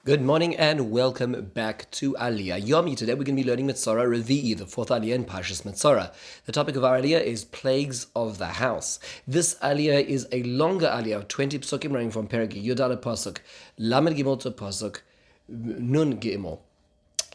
Good morning and welcome back to Aliyah Yomi. Today we're going to be learning Metzora Revi'i, the fourth Aliyah in Parshas Metzora. The topic of our Aliyah is plagues of the house. This Aliyah is a longer Aliyah of 20 psukim running from Perek Yudala Pasuk, Lamed Gimel to Pasuk, Nun Gimel.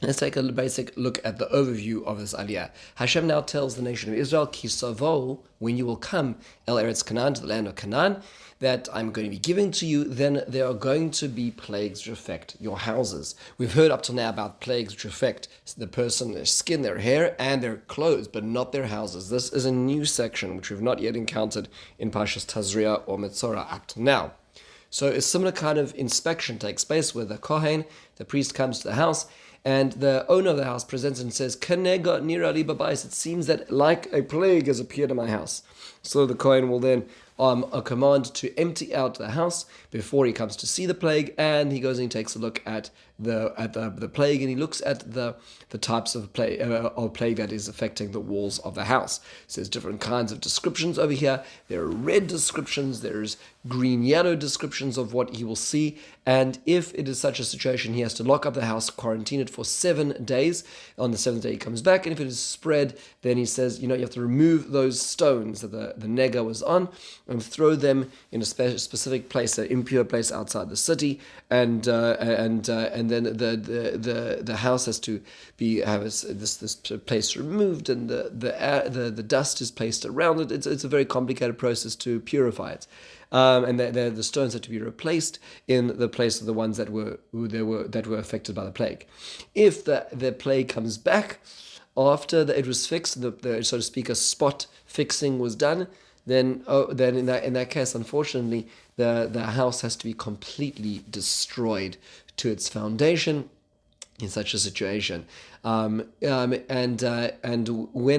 Let's take a basic look at the overview of this Aliyah. Hashem now tells the nation of Israel, Ki savo, when you will come, El Eretz Canaan, to the land of Canaan, that I'm going to be giving to you, then there are going to be plagues which affect your houses. We've heard up till now about plagues which affect the person, their skin, their hair, and their clothes, but not their houses. This is a new section which we've not yet encountered in Parshas Tazria or Metzora up to now. So a similar kind of inspection takes place where the Kohen, the priest, comes to the house, and the owner of the house presents and says, Kanega nira li babais. It seems that like a plague has appeared in my house. So the Kohen will then a command to empty out the house before he comes to see the plague, and he goes and he takes a look at the plague, and he looks at the types of plague that is affecting the walls of the house. So there's different kinds of descriptions over here. There are red descriptions, there's green-yellow descriptions of what he will see, and if it is such a situation, he has to lock up the house, quarantine it for 7 days. On the 7th day he comes back, and if it is spread, then he says, you have to remove those stones that the nega was on and throw them in a specific place, an impure place outside the city, and then the house has to have this place removed, and the dust is placed around it. It's a very complicated process to purify it. And the stones have to be replaced in the place of the ones that were affected by the plague. If the plague comes back after it was fixed, the so to speak, a spot fixing was done, then in that case, unfortunately, the house has to be completely destroyed to its foundation in such a situation. And when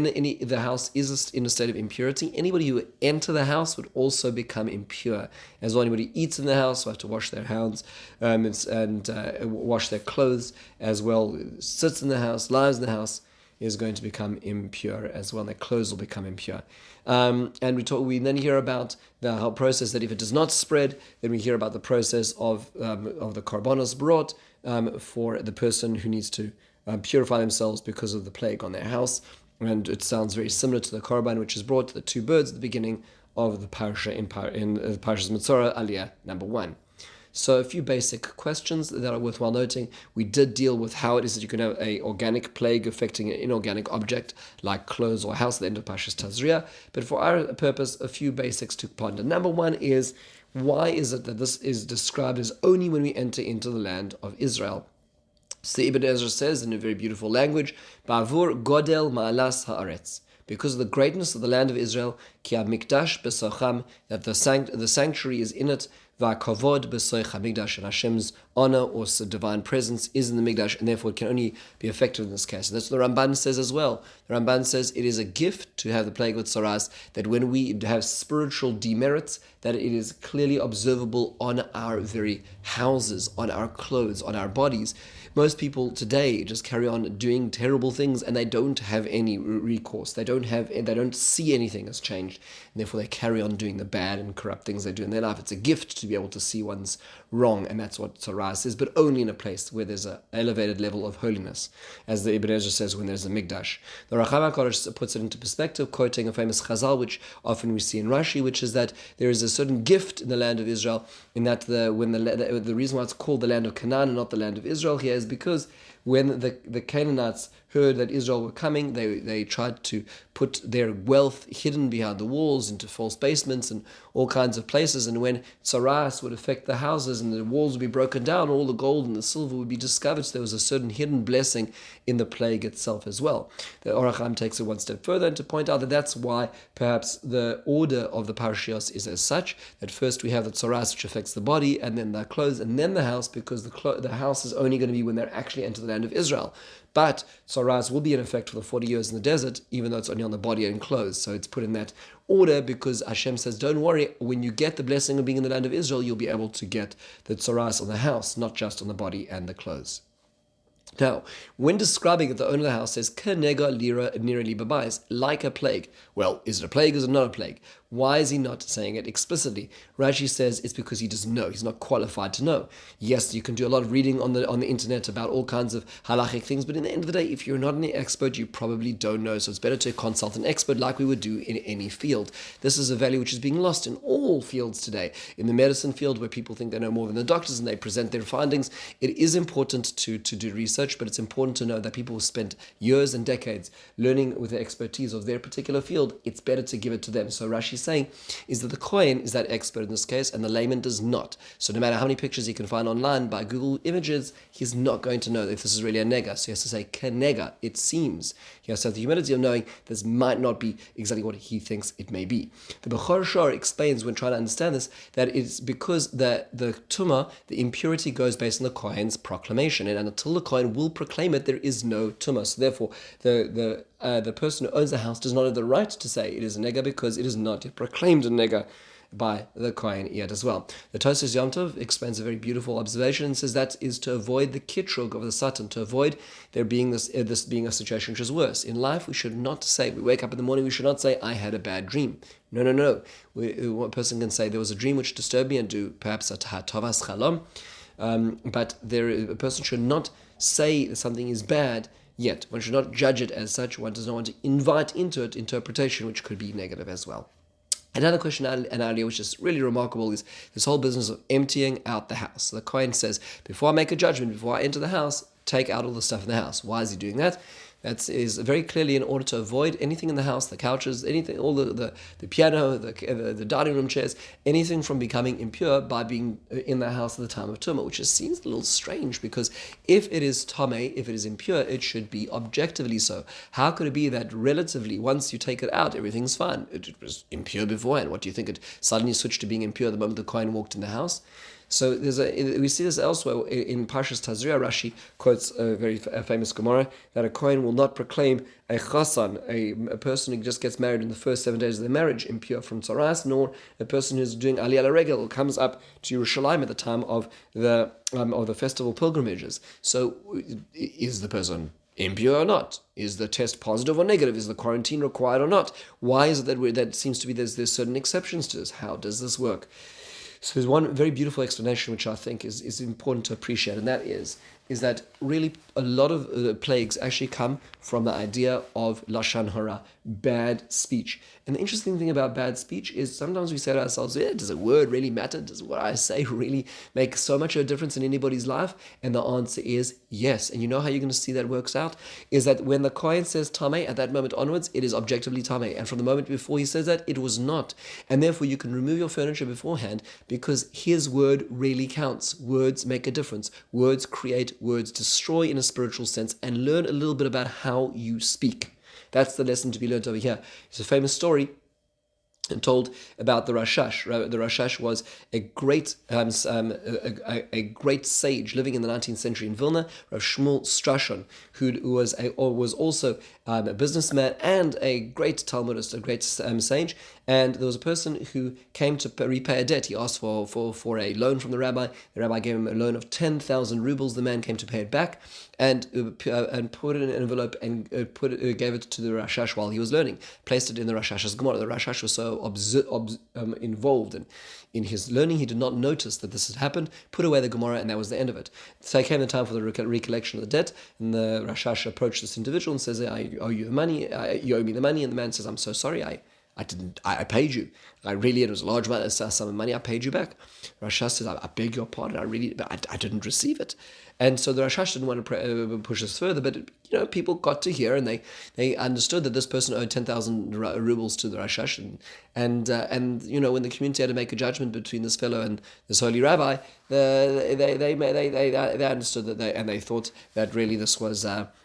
the house is in a state of impurity, anybody who enter the house would also become impure. As well, anybody who eats in the house will have to wash their hands and wash their clothes as well. Sits in the house, lies in the house, is going to become impure as well. Their clothes will become impure. And we then hear about the whole process that if it does not spread, then we hear about the process of the korbanos brought for the person who needs to purify themselves because of the plague on their house. And it sounds very similar to the korban which is brought to the two birds at the beginning of the parsha in Parshas Metzora, Aliyah number 1. So a few basic questions that are worthwhile noting. We did deal with how it is that you can have an organic plague affecting an inorganic object like clothes or house at the end of Parshas Tazria. But for our purpose, a few basics to ponder. Number 1 is, why is it that this is described as only when we enter into the land of Israel? So Ibn Ezra says in a very beautiful language, Ba'avur godel ma'alas ha'aretz. Because of the greatness of the land of Israel, ki ha'mikdash b'socham, that the sanctuary is in it, va'kavod b'soich ha'mikdash, and Hashem's honor or divine presence is in the Mikdash, and therefore it can only be effective in this case. And that's what the Ramban says as well. The Ramban says it is a gift to have the plague with Tzaraas, that when we have spiritual demerits, that it is clearly observable on our very houses, on our clothes, on our bodies. Most people today just carry on doing terrible things, and they don't have any recourse. They don't see anything has changed, and therefore they carry on doing the bad and corrupt things they do in their life. It's a gift to be able to see one's wrong, and that's what Tzaraas is, but only in a place where there's an elevated level of holiness, as the Ibn Ezra says, when there's a Mikdash. The Racham HaKodesh puts it into perspective, quoting a famous Chazal, which often we see in Rashi, which is that there is a certain gift in the land of Israel, in that the reason why it's called the land of Canaan and not the land of Israel here is because when the Canaanites heard that Israel were coming, they tried to put their wealth hidden behind the walls into false basements and all kinds of places. And when Tzaraas would affect the houses and the walls would be broken down, all the gold and the silver would be discovered. So there was a certain hidden blessing in the plague itself as well. The Oracham takes it one step further and to point out that that's why perhaps the order of the parashios is as such, that first we have the Tzaraas, which affects the body, and then the clothes, and then the house, because the house is only going to be when they're actually enter the land of Israel. But Tzaraas will be in effect for the 40 years in the desert, even though it's only on the body and clothes. So it's put in that order because Hashem says, don't worry, when you get the blessing of being in the land of Israel, you'll be able to get the Tzaraas on the house, not just on the body and the clothes. Now, when describing it, the owner of the house says, Kanega lira nira li babais, like a plague. Well, is it a plague or is it not a plague? Why is he not saying it explicitly? Rashi says it's because he doesn't know. He's not qualified to know. Yes, you can do a lot of reading on the internet about all kinds of halachic things, but in the end of the day, if you're not an expert, you probably don't know. So it's better to consult an expert like we would do in any field. This is a value which is being lost in all fields today. In the medicine field, where people think they know more than the doctors and they present their findings, it is important to do research, but it's important to know that people who spent years and decades learning with the expertise of their particular field, it's better to give it to them. So Rashi is saying is that the Kohen is that expert in this case, and the layman does not. So no matter how many pictures he can find online by Google Images, he's not going to know if this is really a nega. So he has to say kenega, it seems. He has to have the humility of knowing this might not be exactly what he thinks it may be. The Bechor Shor explains when trying to understand this that it's because the tumah, the impurity, goes based on the Kohen's proclamation, and until the Kohen will proclaim it, there is no tumah. So therefore, the person who owns the house does not have the right to say it is a nega because it is not yet proclaimed a nega by the Kohen yet as well. The Tosfos Yom Tov explains a very beautiful observation and says that is to avoid the kitrug of the Satan, to avoid there being this being a situation which is worse. In life, we should not say, we wake up in the morning, we should not say, I had a bad dream. No. One person can say, there was a dream which disturbed me and do perhaps a tovas chalom, but a person should not say that something is bad yet. One should not judge it as such. One does not want to invite into it interpretation which could be negative as well. Another question an earlier, which is really remarkable, is this whole business of emptying out the house. So the Kohen says, before I make a judgment, before I enter the house, take out all the stuff in the house. Why is he doing that? That is very clearly in order to avoid anything in the house, the couches, anything, all the piano, the dining room chairs, anything from becoming impure by being in the house at the time of Tumah, which just seems a little strange because if it is Tameh, if it is impure, it should be objectively so. How could it be that relatively, once you take it out, everything's fine? It was impure beforehand. What do you think? It suddenly switched to being impure the moment the Kohen walked in the house? So we see this elsewhere in Parshas Tazria. Rashi quotes a very famous Gemara that a Kohen will not proclaim a chasan, a person who just gets married in the first 7 days of their marriage, impure from Tzaraas, nor a person who's doing Aliyah Regel, who comes up to Yerushalayim at the time of the festival pilgrimages. So is the person impure or not? Is the test positive or negative? Is the quarantine required or not? Why is it that seems to be there's certain exceptions to this? How does this work? So there's one very beautiful explanation which I think is important to appreciate, and that is that really a lot of the plagues actually come from the idea of lashon hara, bad speech. And the interesting thing about bad speech is sometimes we say to ourselves, does a word really matter? Does what I say really make so much of a difference in anybody's life? And the answer is yes. And you know how you're going to see that works out? Is that when the Kohen says tameh, at that moment onwards, it is objectively tameh. And from the moment before he says that, it was not. And therefore you can remove your furniture beforehand because his word really counts. Words make a difference. Words create, words destroy in a spiritual sense, and learn a little bit about how you speak. That's the lesson to be learned over here. It's a famous story told about the Rashash. The Rashash was a great great sage living in the 19th century in Vilna, Rav Shmuel Strashon, who was also a businessman and a great Talmudist, a great sage. And there was a person who came to repay a debt. He asked for a loan from the rabbi. The rabbi gave him a loan of 10,000 rubles. The man came to pay it back and put it in an envelope and gave it to the Rashash while he was learning. Placed it in the Rashash's Gemara. The Rashash was so involved in his learning, he did not notice that this had happened, put away the Gemara, and that was the end of it. So came the time for the recollection of the debt, and the Rashash approached this individual and says, I owe you the money, you owe me the money, and the man says, I'm so sorry, I paid you. It was a large sum of money, I paid you back. Rashash says, I beg your pardon, I didn't receive it. And so the Rashash didn't want to push this further, but people got to hear, and they understood that this person owed 10,000 rubles to the Rashash, and when the community had to make a judgment between this fellow and this holy rabbi, they understood that and they thought that really this was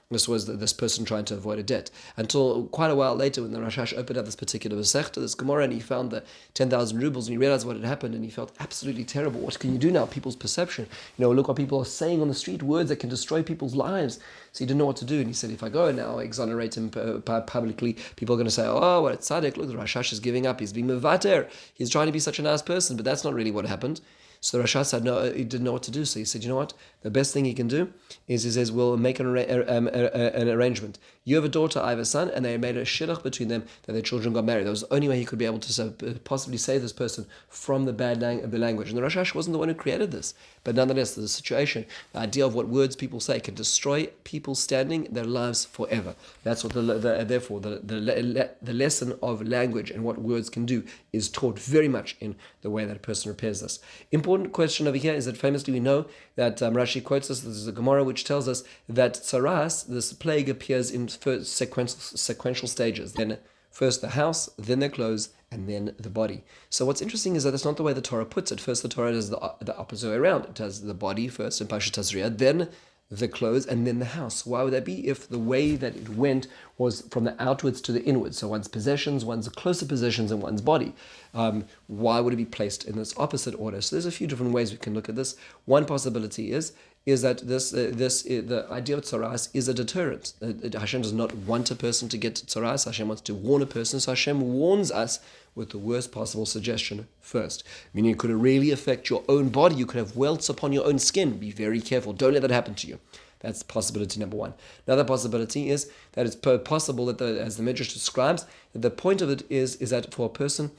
this person trying to avoid a debt. Until quite a while later, when the Rashash opened up this particular Masechta, this Gemara, and he found the 10,000 rubles, and he realized what had happened, and he felt absolutely terrible. What can you do now? People's perception. Look what people are saying on the street, words that can destroy people's lives. So he didn't know what to do, and he said, if I go now exonerate him publicly, people are going to say, oh, what a tzaddik, look, the Rashash is giving up, he's being mevater, he's trying to be such a nice person, but that's not really what happened. So Rasha said, no, he didn't know what to do. So he said, you know what? The best thing he can do is, he says, we'll make an arrangement. You have a daughter, I have a son, and they made a shidduch between them that their children got married. That was the only way he could be able to possibly save this person from the bad language. And the Rashash wasn't the one who created this. But nonetheless, the situation, the idea of what words people say can destroy people standing their lives forever. That's what therefore the lesson of language and what words can do is taught very much in the way that a person repairs this. Important question over here is that famously we know that Rashi quotes us, this is a Gemara which tells us that Tzaraas, this plague, appears in first sequential stages. Then first the house, then their clothes, and then the body. So what's interesting is that that's not the way the Torah puts it. First the Torah does the opposite way around. It does the body first in Pashat Tazria, then the clothes, and then the house. Why would that be if the way that it went was from the outwards to the inwards? So one's possessions, one's closer possessions, and one's body. Why would it be placed in this opposite order? So there's a few different ways we can look at this. One possibility is that the idea of tzaraas is a deterrent. Hashem does not want a person to get tzaraas. Hashem wants to warn a person. So Hashem warns us with the worst possible suggestion first. Meaning it could really affect your own body. You could have welts upon your own skin. Be very careful. Don't let that happen to you. That's possibility number one. Another possibility is that it's possible that, as the Midrash describes, that the point of it is that for a person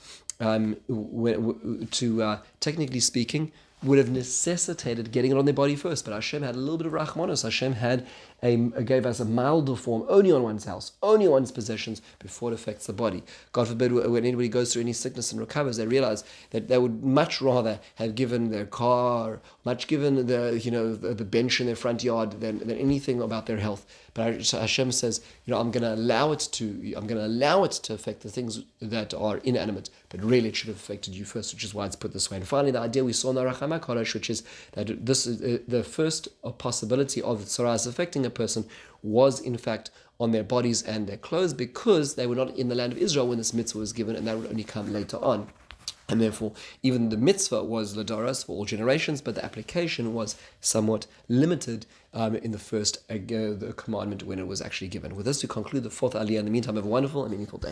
technically speaking, would have necessitated getting it on their body first. But Hashem had a little bit of rachmanos. Hashem gave us a milder form only on one's house, only on one's possessions before it affects the body. God forbid, when anybody goes through any sickness and recovers, they realize that they would much rather have given their car, much given the bench in their front yard than anything about their health. But Hashem says, I'm going to allow it to affect the things that are inanimate, but really it should have affected you first, which is why it's put this way. And finally, the idea we saw in the Rachama Kodesh, which is that this is the first possibility of the tzaraas affecting a person was in fact on their bodies and their clothes, because they were not in the land of Israel when this mitzvah was given, and that would only come later on. And therefore, even the mitzvah was l'doros for all generations, but the application was somewhat limited in the first the commandment when it was actually given. With this, we conclude the fourth aliyah. In the meantime, have a wonderful and meaningful day.